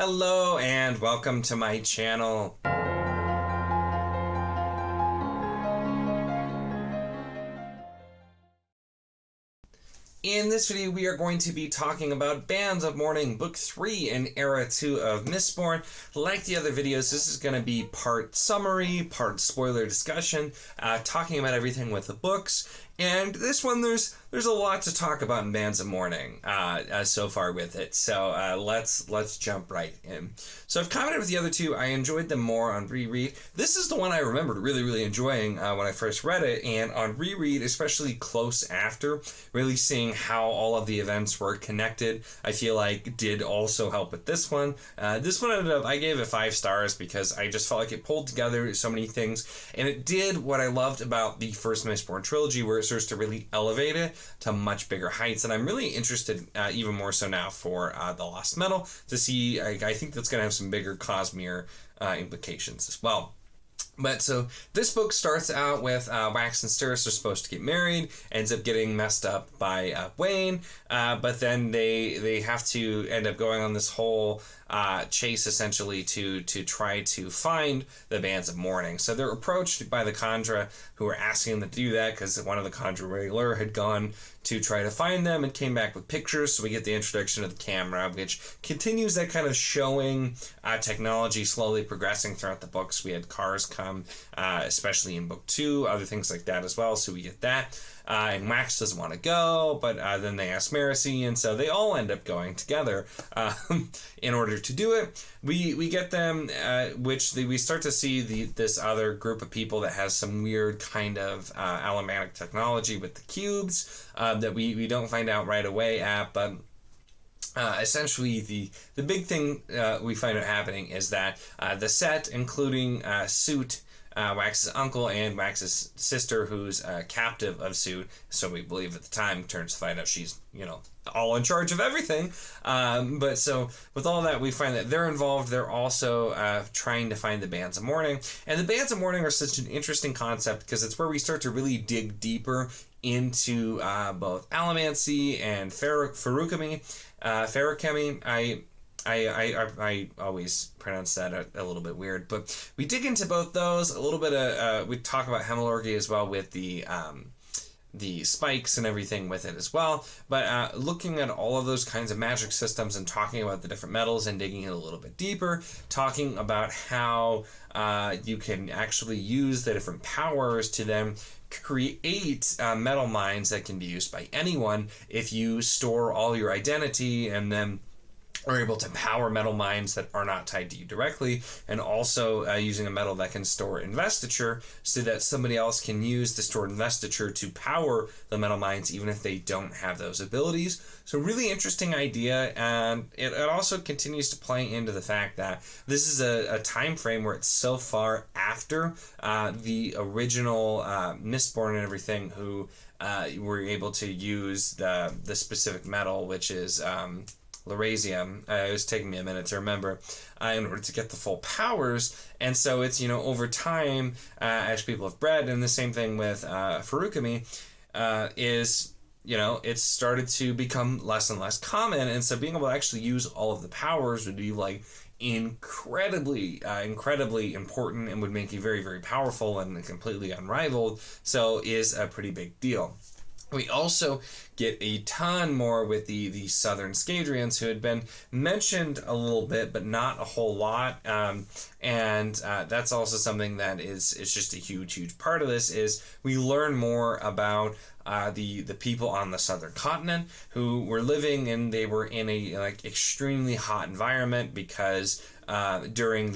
Hello and welcome to my channel. In this video, we are going to be talking about Bands of Mourning, Book 3 in Era 2 of Mistborn. Like the other videos, this is going to be part summary, part spoiler discussion, talking about everything with the books. And this one, there's a lot to talk about in Bands of Mourning so far with it. So let's jump right in. So I've commented with the other two. I enjoyed them more on reread. This is the one I remembered really enjoying when I first read it, and on reread, especially close after, really seeing how all of the events were connected, I feel like did also help with this one. This one ended up, I gave it 5 stars because I just felt like it pulled together so many things, and it did what I loved about the first Mistborn trilogy, where it starts to really elevate it to much bigger heights. And I'm really interested, even more so now, for The Lost Metal to see. I think that's going to have some bigger Cosmere implications as well. But so this book starts out with Wax and Sterris are supposed to get married, ends up getting messed up by Wayne, but then they have to end up going on this whole chase essentially to try to find the Bands of Mourning. So they're approached by the Kandra, who are asking them to do that because one of the Kandra Railer had gone to try to find them and came back with pictures. So we get the introduction of the camera, which continues that kind of showing technology slowly progressing throughout the books. We had cars come, especially in book 2, other things like that as well. So we get that. And Wax doesn't want to go, but then they ask Marcy, and so they all end up going together in order to do it. We get them, we start to see this other group of people that has some weird kind of allomatic technology with the cubes that we don't find out right away but essentially the big thing we find out happening is that the set, including Suit, Wax's uncle, and Wax's sister, who's captive of Suit, so we believe at the time, turns to find out she's, all in charge of everything. But so with all that, we find that they're involved. They're also trying to find the Bands of Mourning. And the Bands of Mourning are such an interesting concept because it's where we start to really dig deeper into both allomancy and feruchemy. I always pronounce that a little bit weird, but we dig into both those a little bit. We talk about hemorrhagy as well with the spikes and everything with it as well. But looking at all of those kinds of magic systems and talking about the different metals and digging in a little bit deeper, talking about how you can actually use the different powers to then create metal mines that can be used by anyone if you store all your identity and then are able to power metal mines that are not tied to you directly, and also using a metal that can store investiture so that somebody else can use the stored investiture to power the metal mines even if they don't have those abilities. So really interesting idea, and it also continues to play into the fact that this is a time frame where it's so far after the original Mistborn and everything who were able to use the specific metal, which is Lerasium. It was taking me a minute to remember in order to get the full powers. And so it's, over time, as people have bred, and the same thing with feruchemy, it's started to become less and less common. And so being able to actually use all of the powers would be incredibly important and would make you very, very powerful and completely unrivaled. So is a pretty big deal. We also get a ton more with the Southern Scadrians, who had been mentioned a little bit, but not a whole lot. And that's also something that is just a huge part of this, is we learn more about the people on the southern continent who were living, and they were in a extremely hot environment because during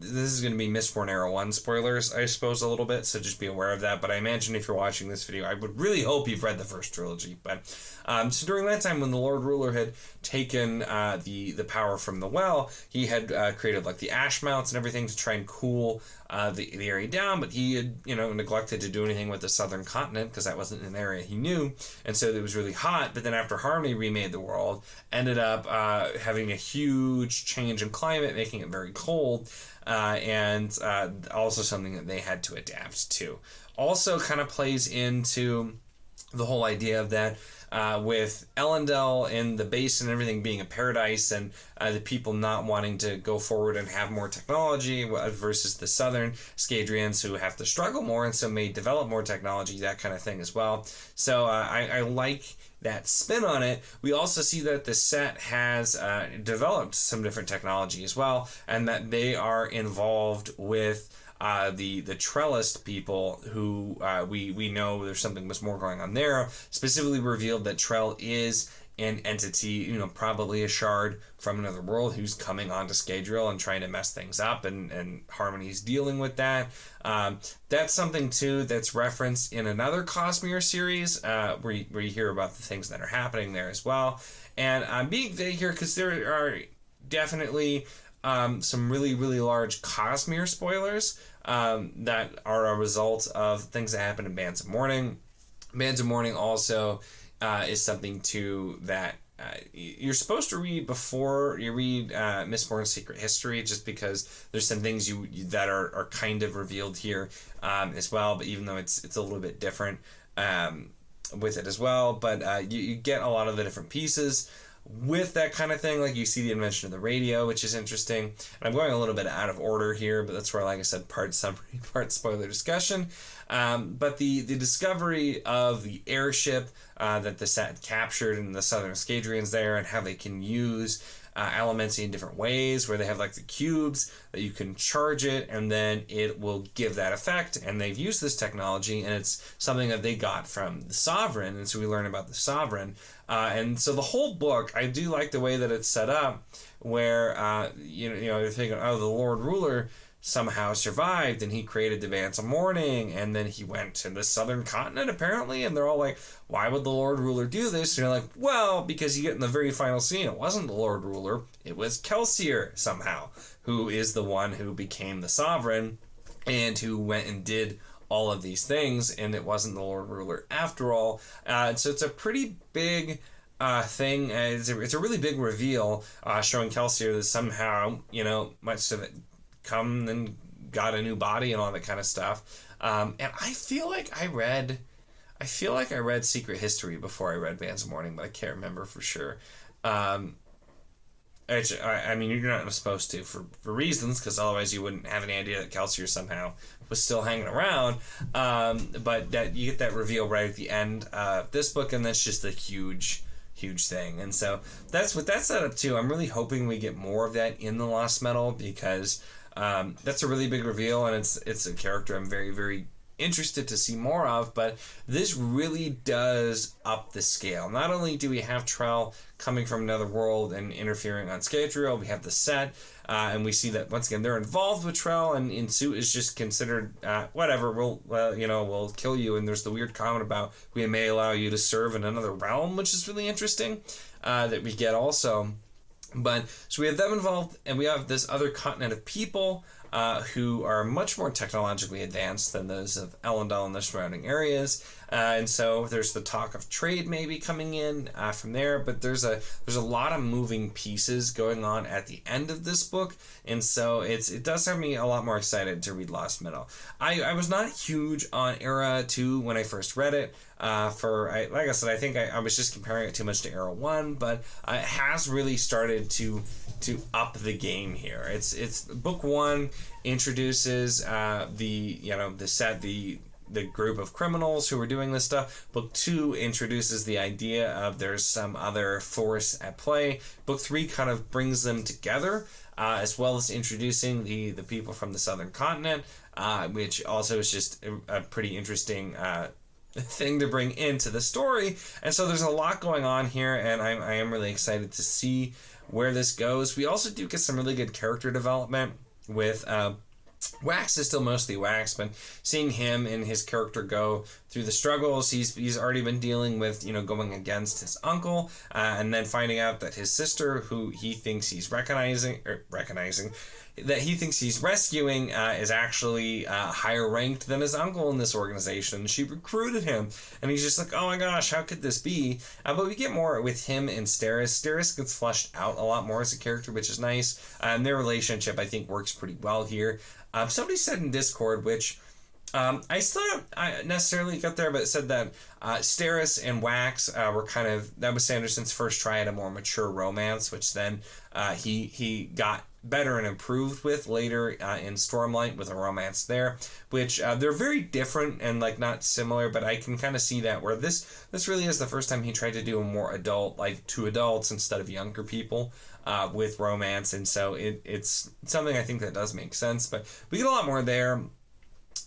this is going to be Mistborn Era 1 spoilers, I suppose, a little bit, so just be aware of that. But I imagine if you're watching this video, I would really hope you've read the first trilogy. But so during that time, when the Lord Ruler had taken the power from the well, he had created the ash mounts and everything to try and cool the area down, but he had neglected to do anything with the southern continent because that wasn't an area he knew, and so it was really hot. But then after Harmony remade the world, ended up having a huge change in climate, making it very cold, and also something that they had to adapt to. Also kind of plays into the whole idea of that. With Elendel and the base and everything being a paradise, and the people not wanting to go forward and have more technology versus the southern Scadrians who have to struggle more and so may develop more technology, that kind of thing as well. So I like that spin on it. We also see that the set has developed some different technology as well, and that they are involved with the Trellist people, who we know there's something much more going on there. Specifically revealed that Trell is an entity, probably a shard from another world who's coming onto Scadrial and trying to mess things up, and Harmony's dealing with that. That's something too that's referenced in another Cosmere series, where you hear about the things that are happening there as well. And I'm being vague here because there are definitely some really, really large Cosmere spoilers that are a result of things that happen in Bands of Mourning. Bands of Mourning also is something too that you're supposed to read before you read Mistborn's Secret History, just because there's some things you that are kind of revealed here as well, but even though it's a little bit different with it as well. But you get a lot of the different pieces with that kind of thing. Like, you see the invention of the radio, which is interesting. And I'm going a little bit out of order here, but that's where, like I said, part summary, part spoiler discussion. But the discovery of the airship that the set captured, and the Southern Scadrians there, and how they can use elements in different ways, where they have like the cubes that you can charge it and then it will give that effect. And they've used this technology, and it's something that they got from the Sovereign, and so we learn about the Sovereign. And so the whole book, I do like the way that it's set up, where you're thinking, oh, the Lord Ruler somehow survived and he created the Bands of Mourning, and then he went to the southern continent apparently, and they're all like, why would the Lord Ruler do this? And you're like, well, because you get in the very final scene, it wasn't the Lord Ruler, it was Kelsier somehow, who is the one who became the Sovereign and who went and did all of these things, and it wasn't the Lord Ruler after all. So it's a pretty big thing. It's a really big reveal, showing Kelsier that somehow, much of it come and got a new body and all that kind of stuff. And I feel like I read Secret History before I read Bands of Mourning, but I can't remember for sure. I mean, you're not supposed to for reasons, because otherwise you wouldn't have any idea that Kelsier somehow was still hanging around. But that you get that reveal right at the end of this book, and that's just a huge thing. And so that's what that's set up to. I'm really hoping we get more of that in the Lost Metal, because that's a really big reveal, and it's a character I'm very, very interested to see more of. But this really does up the scale. Not only do we have Trell coming from another world and interfering on Scadrial, we have the set, and we see that once again they're involved with Trell, and Insut is just considered whatever, we'll kill you. And there's the weird comment about we may allow you to serve in another realm, which is really interesting, that we get also. But so we have them involved, and we have this other continent of people who are much more technologically advanced than those of Elendel and the surrounding areas. And so there's the talk of trade maybe coming in from there, but there's a lot of moving pieces going on at the end of this book, and so it does have me a lot more excited to read Lost Metal. I was not huge on Era 2 when I first read it. Like I said, I think I was just comparing it too much to Era 1, but it has really started to up the game here. It's book 1 introduces the group of criminals who are doing this stuff. Book 2 introduces the idea of there's some other force at play. Book 3 kind of brings them together, as well as introducing the people from the southern continent, which also is just a pretty interesting thing to bring into the story. And so there's a lot going on here, and I am really excited to see where this goes. We also do get some really good character development with Wax is still mostly Wax, but seeing him and his character go through the struggles, he's already been dealing with, going against his uncle, and then finding out that his sister, who he thinks he's recognizing, that he thinks he's rescuing, is actually higher ranked than his uncle in this organization. She recruited him, and he's just like, oh my gosh, how could this be? But we get more with him and Steris. Steris gets fleshed out a lot more as a character, which is nice. And their relationship, I think, works pretty well here. Somebody said in Discord, which I still don't necessarily get there, but it said that Steris and Wax were kind of, that was Sanderson's first try at a more mature romance, which then he got better and improved with later in Stormlight with a romance there, which they're very different and like not similar, but I can kind of see that where this really is the first time he tried to do a more adult, like to adults instead of younger people with romance, and so it's something I think that does make sense, but we get a lot more there.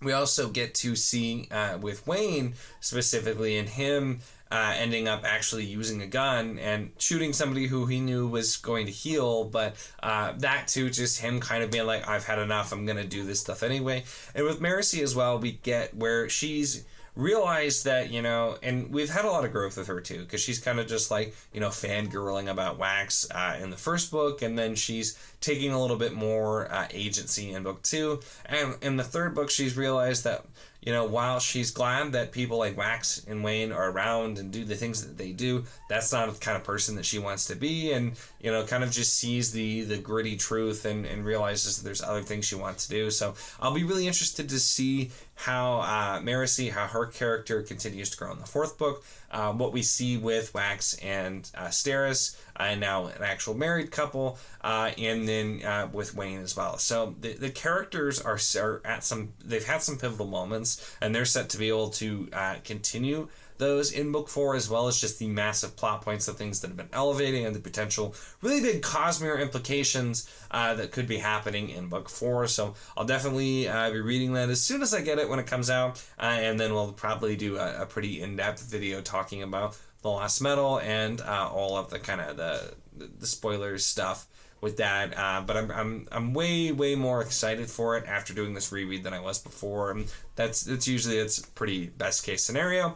We also get to see with Wayne specifically, and him ending up actually using a gun and shooting somebody who he knew was going to heal, but that too, just him kind of being like, I've had enough, I'm going to do this stuff anyway. And with Marcy as well, we get where she's realized that, you know, and we've had a lot of growth with her too, because she's kind of just like, you know, fangirling about Wax in the first book, and then she's taking a little bit more agency in book 2, and in the third book she's realized that, you know, while she's glad that people like Wax and Wayne are around and do the things that they do, that's not the kind of person that she wants to be, and, you know, kind of just sees the gritty truth and realizes that there's other things she wants to do. So I'll be really interested to see how Marcy, how her character continues to grow in the fourth book, what we see with Wax and Steris, and now an actual married couple, and then with Wayne as well. So the characters are at some, they've had some pivotal moments, and they're set to be able to continue those in book 4, as well as just the massive plot points, the things that have been elevating, and the potential really big Cosmere implications that could be happening in book 4. So I'll definitely be reading that as soon as I get it when it comes out, and then we'll probably do a pretty in-depth video talking about the Lost Metal and all of the kind of the spoilers stuff with that, but I'm way more excited for it after doing this reread than I was before. And that's usually it's pretty best case scenario.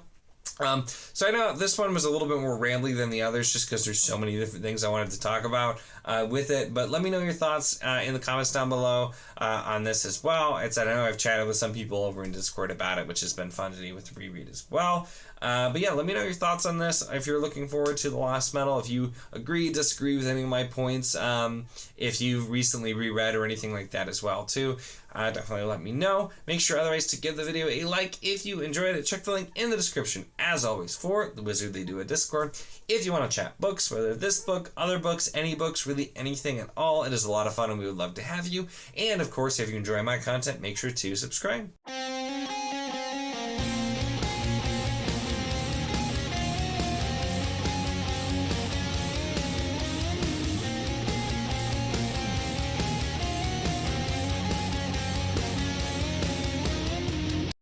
So I know this one was a little bit more rambly than the others, just because there's so many different things I wanted to talk about with it. But let me know your thoughts in the comments down below on this as well. I know I've chatted with some people over in Discord about it, which has been fun to do with the reread as well. But yeah, let me know your thoughts on this. If you're looking forward to The Lost Metal, if you agree, disagree with any of my points, if you've recently reread or anything like that as well too, definitely let me know. Make sure otherwise to give the video a like if you enjoyed it. Check the link in the description as always for the Wizard They Do a Discord. If you want to chat books, whether this book, other books, any books, really anything at all, it is a lot of fun and we would love to have you. And of course, if you enjoy my content, make sure to subscribe.